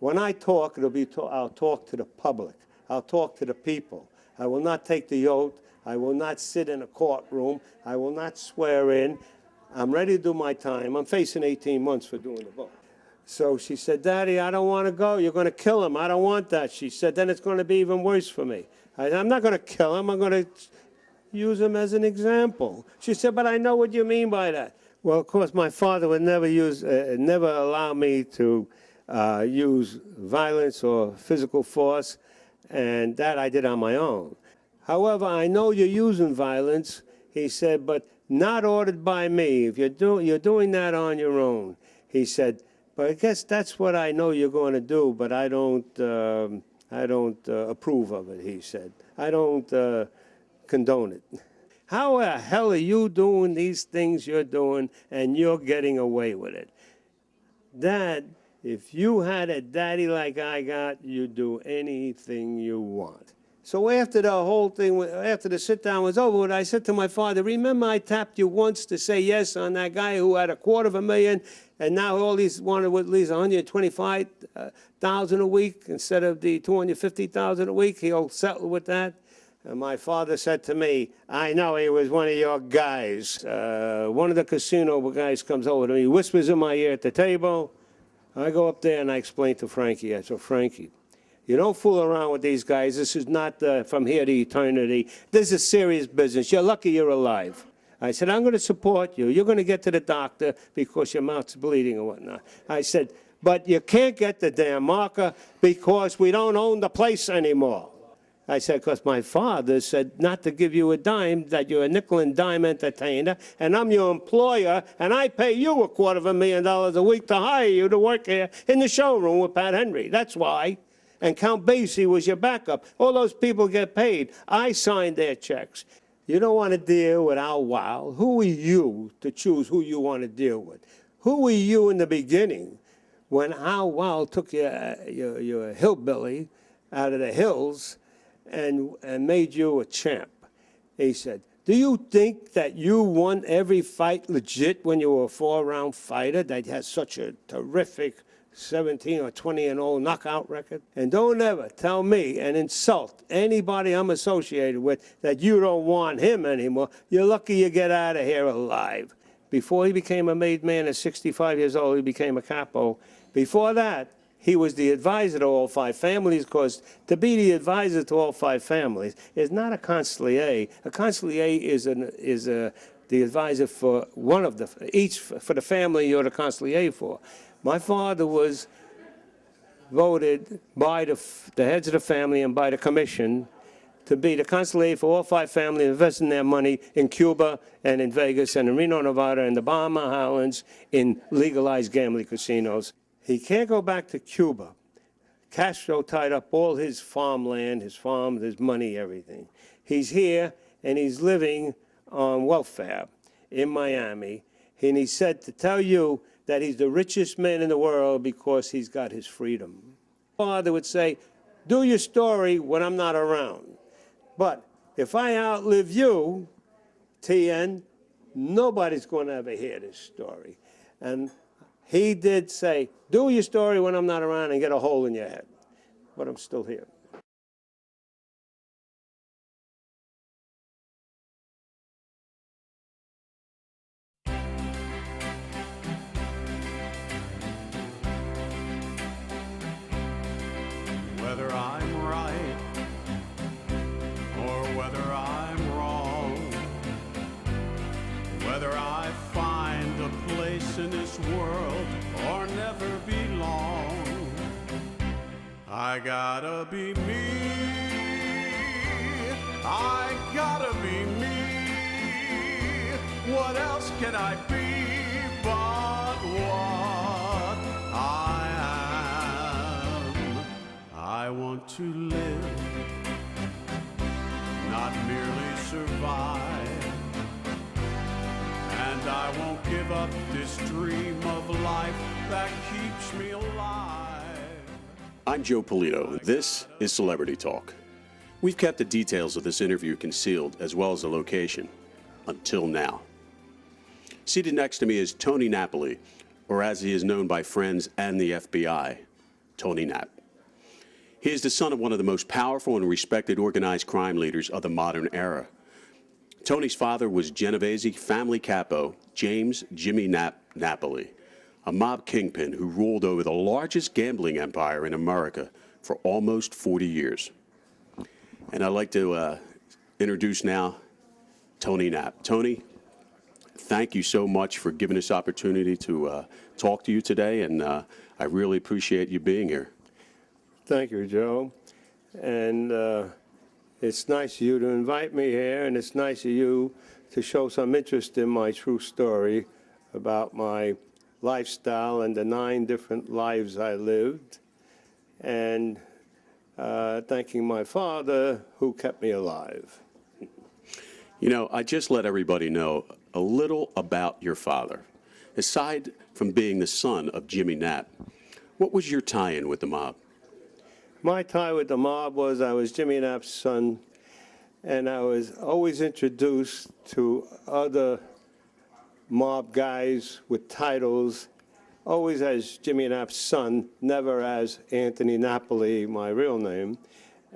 When I talk, I'll talk to the public. I'll talk to the people. I will not take the oath. I will not sit in a courtroom. I will not swear in. I'm ready to do my time. I'm facing 18 months for doing the vote. So she said, Daddy, I don't want to go. You're going to kill him. I don't want that. She said, then it's going to be even worse for me. I'm not going to kill him. I'm going to use him as an example. She said, but I know what you mean by that. Well, of course, my father would never allow me to use violence or physical force, and that I did on my own. However, I know you're using violence, he said, but not ordered by me. If you're doing that on your own, he said. But I guess that's what I know you're going to do, but I don't approve of it, he said. I don't condone it. How the hell are you doing these things you're doing and you're getting away with it? Dad, if you had a daddy like I got, you'd do anything you want. So after the whole thing, after the sit-down was over, I said to my father, remember I tapped you once to say yes on that guy who had $250,000, and now all these wanted at least $125,000 a week instead of the $250,000 a week. He'll settle with that. And my father said to me, I know he was one of your guys. One of the casino guys comes over to me, whispers in my ear at the table. I go up there and I explain to Frankie. I said, Frankie, you don't fool around with these guys. This is not from here to eternity. This is serious business. You're lucky you're alive. I said, I'm going to support you. You're going to get to the doctor because your mouth's bleeding or whatnot. I said, but you can't get the damn marker because we don't own the place anymore. I said, because my father said not to give you a dime, that you're a nickel and dime entertainer, and I'm your employer, and I pay you $250,000 a week to hire you to work here in the showroom with Pat Henry. That's why. And Count Basie was your backup. All those people get paid. I signed their checks. You don't want to deal with Al Weil. Who are you to choose who you want to deal with? Who were you in the beginning when Al Weil took your hillbilly out of the hills and made you a champ? He said, do you think that you won every fight legit when you were a 4-round fighter that has such a terrific 17 or 20-0 knockout record? And don't ever tell me and insult anybody I'm associated with that you don't want him anymore. You're lucky you get out of here alive. Before he became a made man at 65 years old, he became a capo. Before that, he was the advisor to all 5 families, because to be the advisor to all 5 families is not a consigliere. A consigliere is the advisor for one of each for the family you're the consigliere for. My father was voted by the heads of the family and by the commission to be the consigliere for all 5 families, investing their money in Cuba and in Vegas and in Reno, Nevada, and the Bahama Islands in legalized gambling casinos. He can't go back to Cuba. Castro tied up all his farmland, his farms, his money, everything. He's here, and he's living on welfare in Miami. And he said to tell you that he's the richest man in the world because he's got his freedom. Father would say, do your story when I'm not around. But if I outlive you, TN, nobody's going to ever hear this story. And he did say, do your story when I'm not around and get a hole in your head. But I'm still here. Whether I'm right or whether I'm wrong, whether I find a place in this world or never belong, I gotta be me, I gotta be me. What else can I be but what I am? I want to live, not merely survive, and I won't give up this dream of life that keeps me alive. I'm Joe Polito. This is Celebrity Talk. We've kept the details of this interview concealed, as well as the location, until now. Seated next to me is Tony Napoli, or as he is known by friends and the FBI, Tony Nap. He is the son of one of the most powerful and respected organized crime leaders of the modern era. Tony's father was Genovese family capo James Jimmy Nap Napoli, a mob kingpin who ruled over the largest gambling empire in America for almost 40 years. And I'd like to introduce now Tony Nap. Tony, thank you so much for giving us opportunity to talk to you today, and I really appreciate you being here. Thank you, Joe. And it's nice of you to invite me here, and it's nice of you to show some interest in my true story about my lifestyle and the 9 different lives I lived, and thanking my father who kept me alive. You know, I just let everybody know a little about your father. Aside from being the son of Jimmy Nap, what was your tie-in with the mob? My tie with the mob was I was Jimmy Nap's son, and I was always introduced to other mob guys with titles, always as Jimmy Nap's son, never as Anthony Napoli, my real name.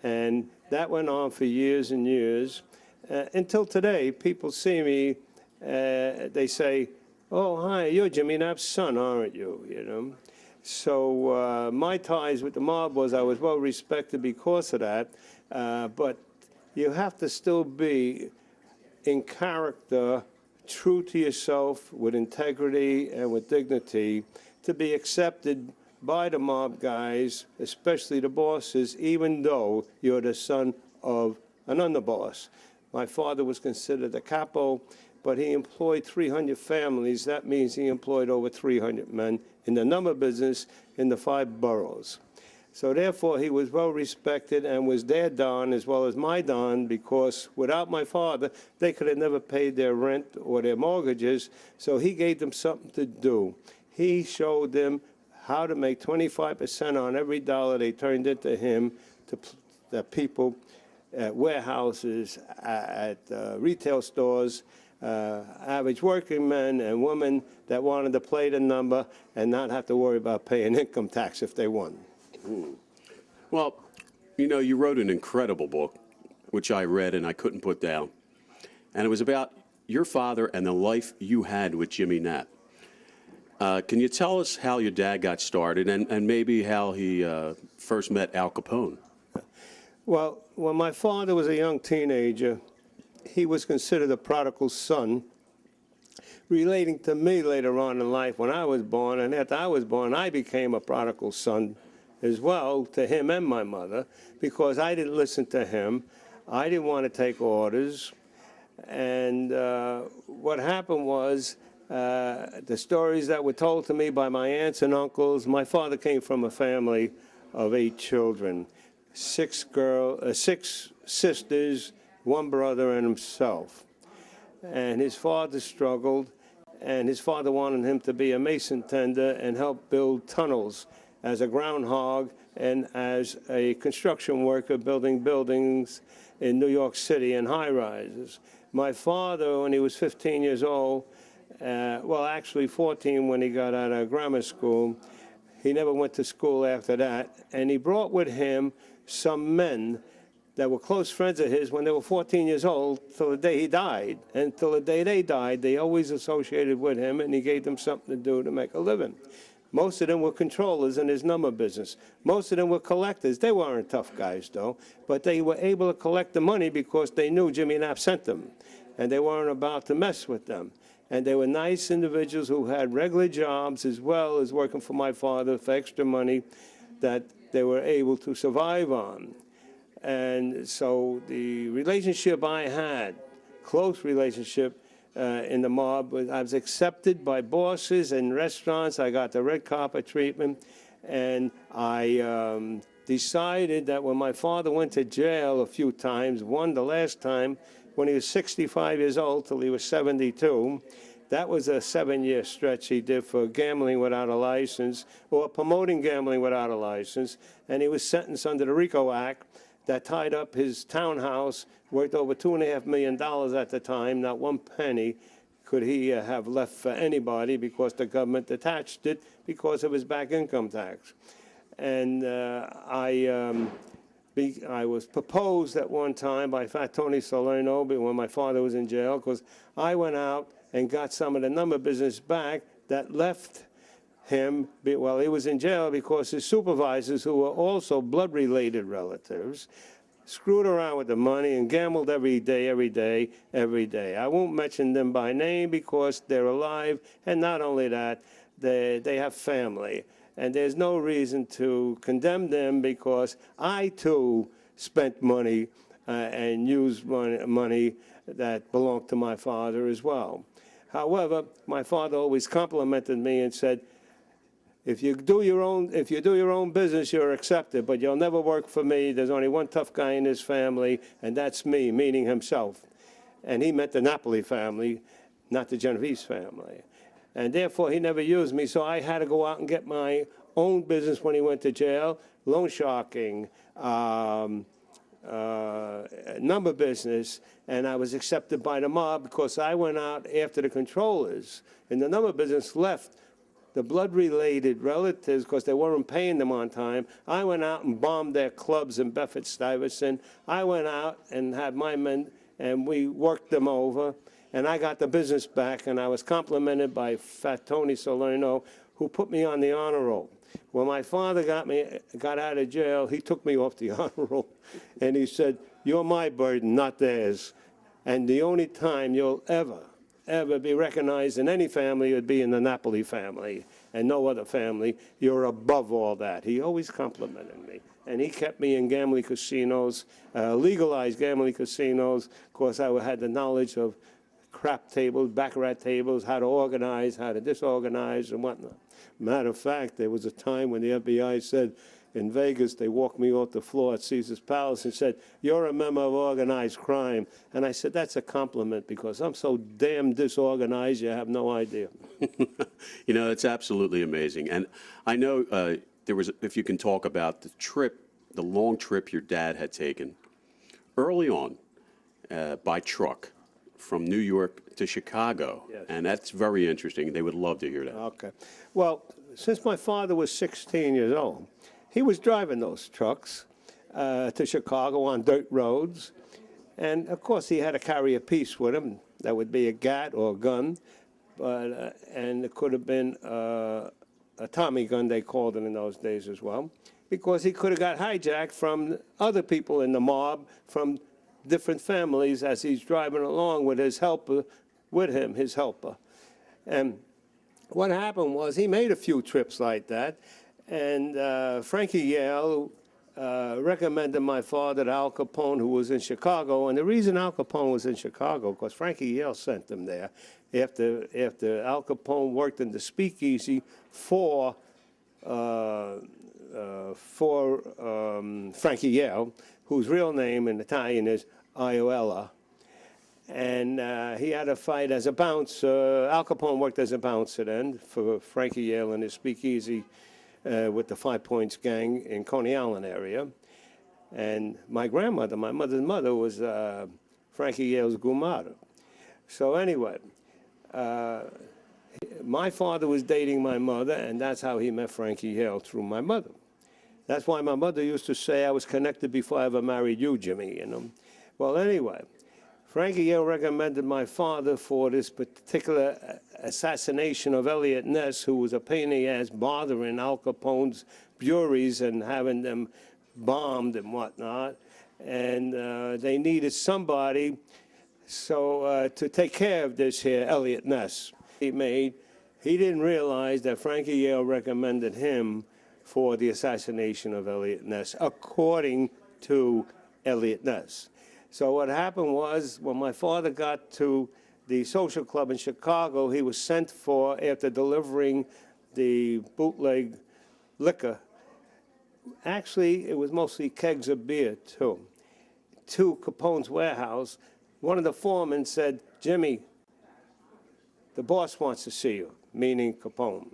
And that went on for years and years. Until today, people see me, they say, "Oh, hi, you're Jimmy Nap's son, aren't you?" You know. So my ties with the mob was I was well respected because of that, but you have to still be in character, true to yourself, with integrity and with dignity, to be accepted by the mob guys, especially the bosses, even though you're the son of an underboss. My father was considered a capo, but he employed 300 families. That means he employed over 300 men in the number business in the 5 boroughs. So therefore, he was well respected and was their Don as well as my Don, because without my father, they could have never paid their rent or their mortgages. So he gave them something to do. He showed them how to make 25% on every dollar they turned into him to the people at warehouses, at retail stores, average working men and women that wanted to play the number and not have to worry about paying income tax if they won. Well, you know, you wrote an incredible book, which I read and I couldn't put down. And it was about your father and the life you had with Jimmy Nap. Can you tell us how your dad got started and maybe how he first met Al Capone? Well, when my father was a young teenager, he was considered a prodigal son, relating to me later on in life when I was born. And after I was born, I became a prodigal son as well to him and my mother, because I didn't listen to him. I didn't want to take orders. And what happened was the stories that were told to me by my aunts and uncles, my father came from a family of 8 children, 6 sisters, 1 brother, and himself. And his father struggled, and his father wanted him to be a mason tender and help build tunnels as a groundhog and as a construction worker building buildings in New York City and high-rises. My father, when he was 15 years old, well, actually 14 when he got out of grammar school, he never went to school after that, and he brought with him some men that were close friends of his when they were 14 years old till the day he died. And till the day they died, they always associated with him, and he gave them something to do to make a living. Most of them were controllers in his number business. Most of them were collectors. They weren't tough guys, though, but they were able to collect the money because they knew Jimmy Nap sent them, and they weren't about to mess with them. And they were nice individuals who had regular jobs as well as working for my father for extra money that they were able to survive on. And so the relationship I had, close relationship in the mob, I was accepted by bosses and restaurants. I got the red carpet treatment. And I decided that when my father went to jail a few times, one the last time when he was 65 years old till he was 72, that was a 7-year stretch he did for gambling without a license or promoting gambling without a license. And he was sentenced under the RICO Act that tied up his townhouse, worth over $2.5 million at the time. Not 1 penny could he have left for anybody because the government detached it because of his back income tax. And I was proposed at one time by Fat Tony Salerno when my father was in jail, because I went out and got some of the number business back that left him, well, he was in jail because his supervisors, who were also blood-related relatives, screwed around with the money and gambled every day, every day, every day. I won't mention them by name because they're alive, and not only that, they have family. And there's no reason to condemn them, because I, too, spent money and used money that belonged to my father as well. However, my father always complimented me and said, if you do your own business, you're accepted, but you'll never work for me. There's only one tough guy in his family, and that's me, meaning himself. And he meant the Napoli family, not the Genovese family. And therefore, he never used me, so I had to go out and get my own business when he went to jail, loan sharking, number business, and I was accepted by the mob because I went out after the controllers in the number business left the blood-related relatives because they weren't paying them on time. I went out and bombed their clubs in Bedford-Stuyvesant. I went out and had my men, and we worked them over, and I got the business back, and I was complimented by Fat Tony Salerno, who put me on the honor roll. When my father got out of jail, he took me off the honor roll, and he said, "You're my burden, not theirs. And the only time you'll ever be recognized in any family would be in the Napoli family, and no other family. You're above all that." He always complimented me. And he kept me in gambling casinos, legalized gambling casinos. Of course, I had the knowledge of crap tables, baccarat tables, how to organize, how to disorganize, and whatnot. Matter of fact, there was a time when the FBI said, in Vegas, they walked me off the floor at Caesar's Palace and said, "You're a member of organized crime." And I said, "That's a compliment, because I'm so damn disorganized, you have no idea." You know, it's absolutely amazing. And I know there was, if you can talk about the trip, the long trip your dad had taken early on by truck from New York to Chicago. Yes. And that's very interesting. They would love to hear that. Okay. Well, since my father was 16 years old, he was driving those trucks to Chicago on dirt roads. And, of course, he had to carry a piece with him. That would be a gat or a gun. And it could have been a Tommy gun, they called it in those days as well, because he could have got hijacked from other people in the mob, from different families, as he's driving along with his helper, his helper. And what happened was he made a few trips like that. And Frankie Yale recommended my father to Al Capone, who was in Chicago. And the reason Al Capone was in Chicago, because Frankie Yale sent him there after Al Capone worked in the speakeasy for Frankie Yale, whose real name in Italian is Ioella. And he had a fight as a bouncer. Al Capone worked as a bouncer then for Frankie Yale in his speakeasy with the 5 Points gang in Coney Island area. And my grandmother, my mother's mother, was Frankie Yale's gumara. So anyway, my father was dating my mother, and that's how he met Frankie Yale, through my mother. That's why my mother used to say I was connected before I ever married you, Jimmy, you know. Well, anyway, Frankie Yale recommended my father for this particular assassination of Elliot Ness, who was a pain in the ass bothering Al Capone's bureaus and having them bombed and whatnot. And they needed somebody to take care of this here Elliot Ness. He didn't realize that Frankie Yale recommended him for the assassination of Elliot Ness, according to Elliot Ness. So what happened was, when my father got to the social club in Chicago, he was sent for, after delivering the bootleg liquor. Actually, it was mostly kegs of beer, too, to Capone's warehouse. One of the foremen said, "Jimmy, the boss wants to see you," meaning Capone.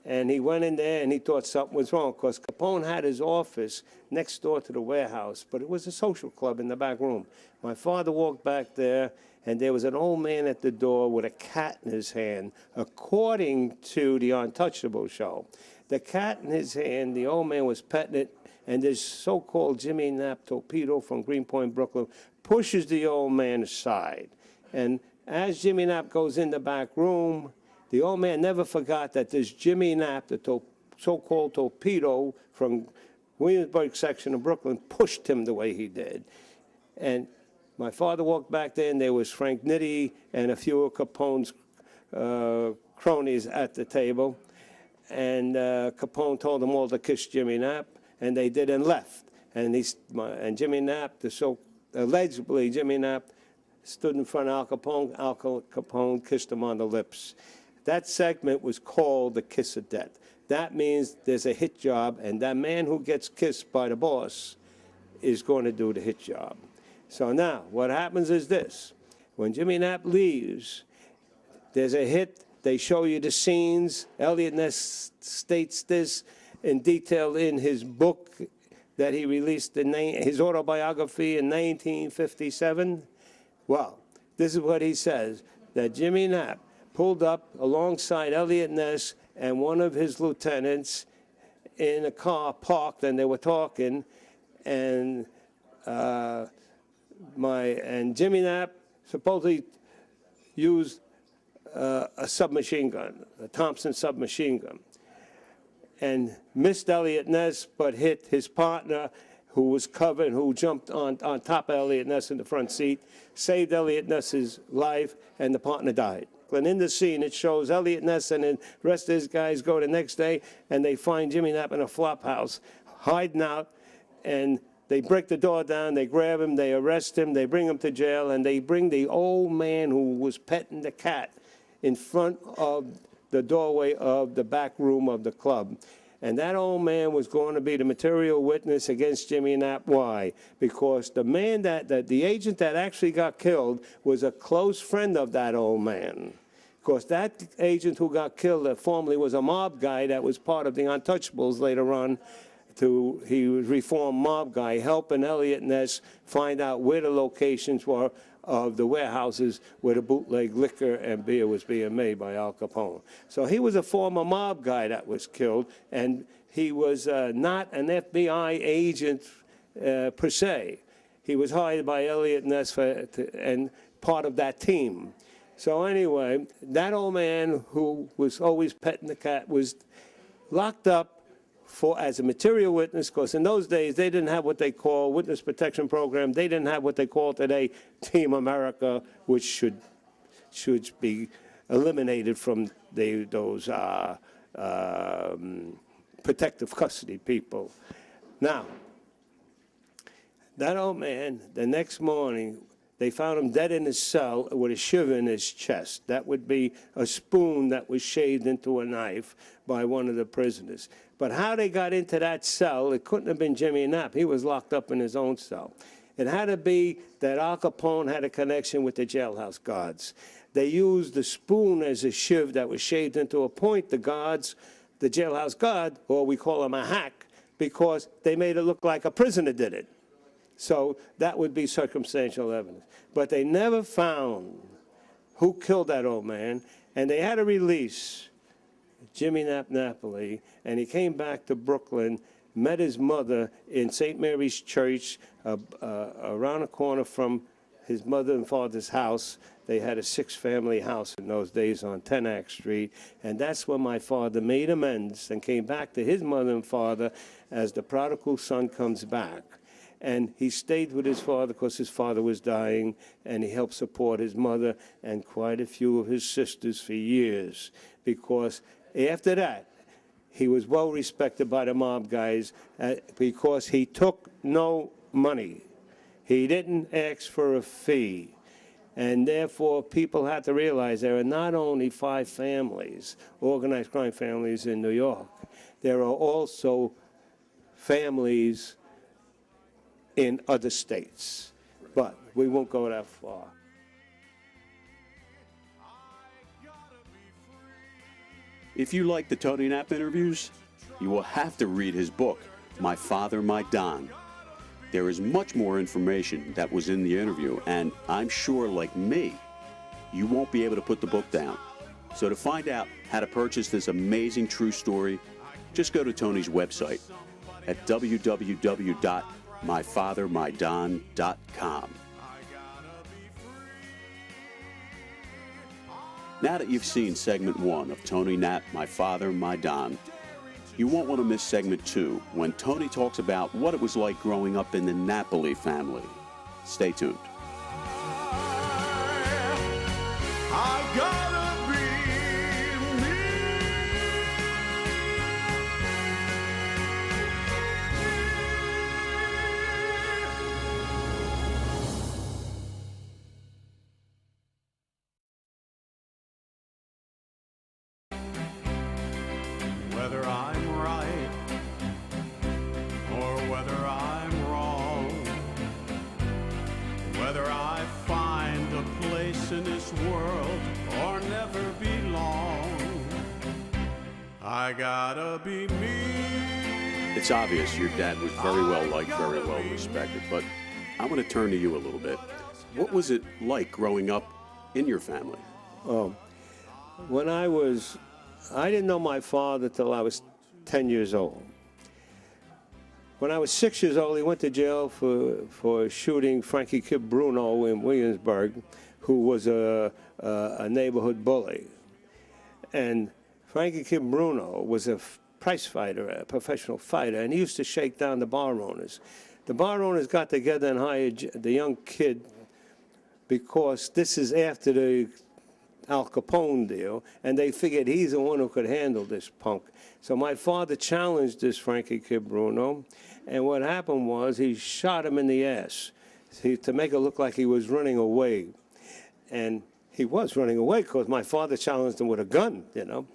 And he went in there, and he thought something was wrong, because Capone had his office next door to the warehouse, but it was a social club in the back room. My father walked back there, and there was an old man at the door with a cat in his hand, according to the Untouchable show. the cat in his hand, the old man was petting it, and this so-called Jimmy Nap Torpedo from Greenpoint, Brooklyn, pushes the old man aside. And as Jimmy Nap goes in the back room, the old man never forgot that this Jimmy Nap, the so-called torpedo from Williamsburg section of Brooklyn, pushed him the way he did. And my father walked back there, and there was Frank Nitti and a few of Capone's cronies at the table. And Capone told them all to kiss Jimmy Nap, and they did and left. And Jimmy Nap, allegedly Jimmy Nap, stood in front of Al Capone. Al Capone kissed him on the lips. That segment was called the kiss of death. That means there's a hit job, and that man who gets kissed by the boss is going to do the hit job. So now, what happens is this. When Jimmy Nap leaves, there's a hit. They show you the scenes. Elliot Ness states this in detail in his book that he released, his autobiography in 1957. Well, this is what he says, that Jimmy Nap pulled up alongside Elliot Ness and one of his lieutenants in a car parked, and they were talking, and Jimmy Nap supposedly used a submachine gun, a Thompson submachine gun, and missed Elliot Ness, but hit his partner, who was covered, who jumped on top of Elliot Ness in the front seat, saved Elliot Ness's life, and the partner died. And in the scene, it shows Elliot Ness and the rest of his guys go the next day, and they find Jimmy Nap in a flop house, hiding out, and they break the door down, they grab him, they arrest him, they bring him to jail, and they bring the old man who was petting the cat in front of the doorway of the back room of the club. And that old man was going to be the material witness against Jimmy Nap. Why? Because the man the agent that actually got killed was a close friend of that old man. Of course, that agent who got killed formerly was a mob guy that was part of the Untouchables later on. He was reformed mob guy, helping Elliot Ness find out where the locations were of the warehouses where the bootleg liquor and beer was being made by Al Capone. So he was a former mob guy that was killed, and he was not an FBI agent per se. He was hired by Elliot Ness and part of that team. So anyway, that old man who was always petting the cat was locked up as a material witness, because in those days they didn't have what they call witness protection program. They didn't have what they call today Team America, which should be eliminated from those protective custody people. Now, that old man, the next morning, they found him dead in his cell with a shiver in his chest. That would be a spoon that was shaved into a knife by one of the prisoners. But how they got into that cell, it couldn't have been Jimmy Nap. He was locked up in his own cell. It had to be that Al Capone had a connection with the jailhouse guards. They used the spoon as a shiv that was shaved into a point. The jailhouse guard, or we call him a hack, because they made it look like a prisoner did it. So that would be circumstantial evidence. But they never found who killed that old man, and they had to release Jimmy Nap Napoli, and he came back to Brooklyn, met his mother in St. Mary's Church, around the corner from his mother and father's house. They had a six-family house in those days on 10 Street, and that's when my father made amends and came back to his mother and father as the prodigal son comes back. And he stayed with his father because his father was dying, and he helped support his mother and quite a few of his sisters for years, because after that, he was well respected by the mob guys because he took no money. He didn't ask for a fee. And therefore, people had to realize there are not only 5 families, organized crime families in New York, there are also families in other states. But we won't go that far. If you like the Tony Nap interviews, you will have to read his book, My Father, My Don. There is much more information that was in the interview, and I'm sure, like me, you won't be able to put the book down. So to find out how to purchase this amazing true story, just go to Tony's website at www.myfathermydon.com. Now that you've seen segment 1 of Tony Nap, My Father, My Don, you won't want to miss segment 2 when Tony talks about what it was like growing up in the Napoli family. Stay tuned. I gotta be me. Whether I'm right or whether I'm wrong, whether I find a place in this world or never belong, I gotta be me. It's obvious your dad was very well liked, very well respected, but I want to turn to you a little bit. What was it like growing up in your family? When I didn't know my father till I was 10 years old. When I was 6 years old, he went to jail for shooting Frankie Kid Bruno in Williamsburg, who was a neighborhood bully. And Frankie Kid Bruno was a prize fighter, a professional fighter, and he used to shake down the bar owners. The bar owners got together and hired the young kid because this is after the Al Capone deal, and they figured he's the one who could handle this punk. So my father challenged this Frankie Kid Bruno, and what happened was he shot him in the ass to make it look like he was running away. And he was running away because my father challenged him with a gun, you know.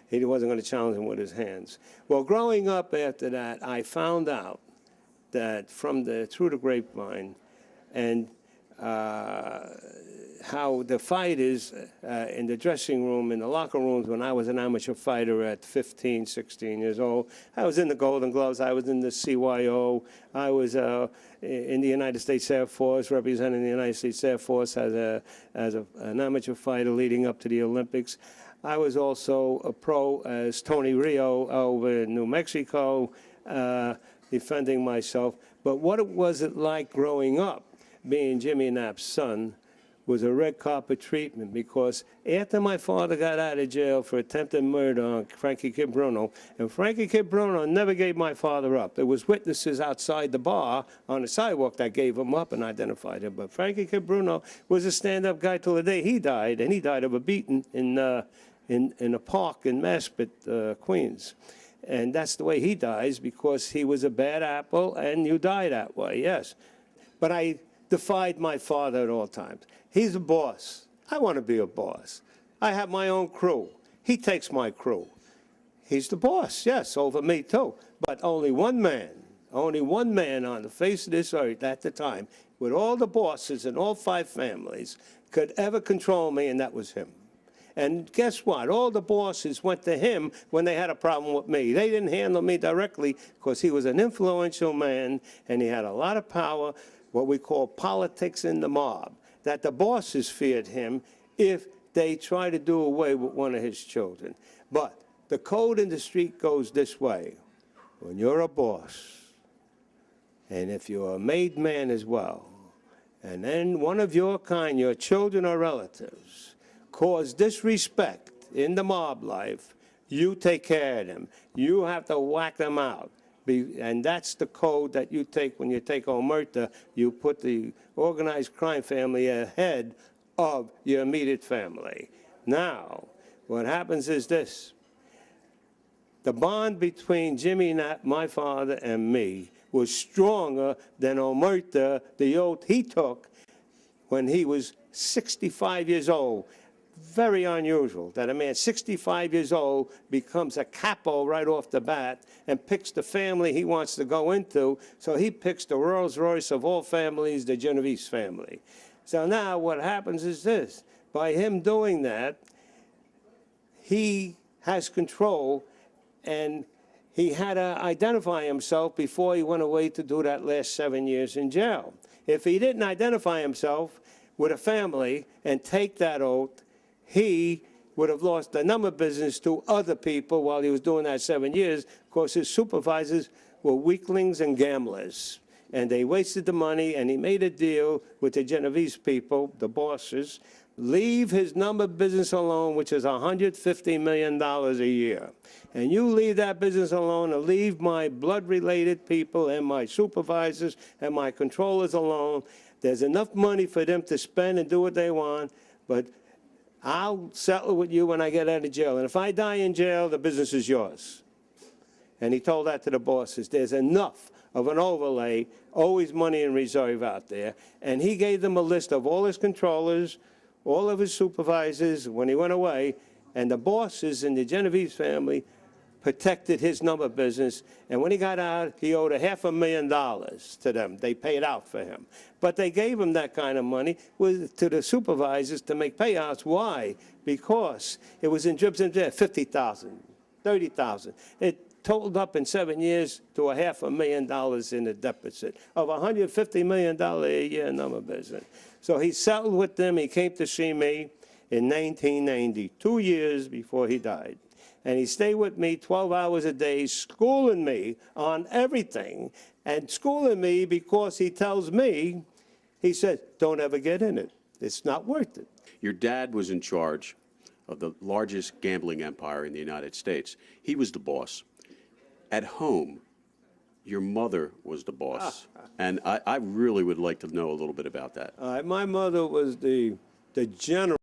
He wasn't going to challenge him with his hands. Well, growing up after that, I found out that through the grapevine, and how the fighters in the dressing room, in the locker rooms, when I was an amateur fighter at 15, 16 years old, I was in the Golden Gloves, I was in the CYO, I was in the United States Air Force, representing the United States Air Force as an amateur fighter leading up to the Olympics. I was also a pro as Tony Rio over in New Mexico, defending myself. But what was it like growing up, being Jimmy Nap's son, was a red carpet treatment, because after my father got out of jail for attempted murder on Frankie Kid Bruno, and Frankie Kid Bruno never gave my father up. There was witnesses outside the bar on the sidewalk that gave him up and identified him. But Frankie Kid Bruno was a stand-up guy till the day he died, and he died of a beating in a park in Maspeth, Queens. And that's the way he dies, because he was a bad apple, and you die that way, yes. But I defied my father at all times. He's a boss. I want to be a boss. I have my own crew. He takes my crew. He's the boss, yes, over me too. But only one man on the face of this earth at the time, with all the bosses and all 5 families, could ever control me, and that was him. And guess what? All the bosses went to him when they had a problem with me. They didn't handle me directly because he was an influential man, and he had a lot of power, what we call politics in the mob, that the bosses feared him if they tried to do away with one of his children. But the code in the street goes this way. When you're a boss, and if you're a made man as well, and then one of your kind, your children or relatives, cause disrespect in the mob life, you take care of them. You have to whack them out. And that's the code that you take when you take omerta. You put the organized crime family ahead of your immediate family. Now, what happens is this. The bond between Jimmy Nap, my father, and me was stronger than omerta, the oath he took when he was 65 years old. Very unusual that a man 65 years old becomes a capo right off the bat and picks the family he wants to go into. So he picks the Rolls Royce of all families, the Genovese family. So now what happens is this. By him doing that, he has control, and he had to identify himself before he went away to do that last 7 years in jail. If he didn't identify himself with a family and take that oath, he would have lost the number business to other people while he was doing that 7 years, because his supervisors were weaklings and gamblers. And they wasted the money, and he made a deal with the Genovese people, the bosses, leave his number business alone, which is $150 million a year. And you leave that business alone and leave my blood-related people and my supervisors and my controllers alone. There's enough money for them to spend and do what they want, but I'll settle with you when I get out of jail. And if I die in jail, the business is yours. And he told that to the bosses. There's enough of an overlay, always money in reserve out there. And he gave them a list of all his controllers, all of his supervisors when he went away, and the bosses in the Genovese family protected his number business. And when he got out, he owed $500,000 to them. They paid out for him. But they gave him that kind of money to the supervisors to make payouts. Why? Because it was in dribs and drabs, $50,000, $30,000. It totaled up in 7 years to $500,000 in the deficit of $150 million a year number business. So he settled with them. He came to see me in 1990, 2 years before he died. And he stayed with me 12 hours a day, schooling me on everything, and schooling me because he tells me, he said, don't ever get in it. It's not worth it. Your dad was in charge of the largest gambling empire in the United States. He was the boss. At home, your mother was the boss. And I really would like to know a little bit about that. My mother was the general.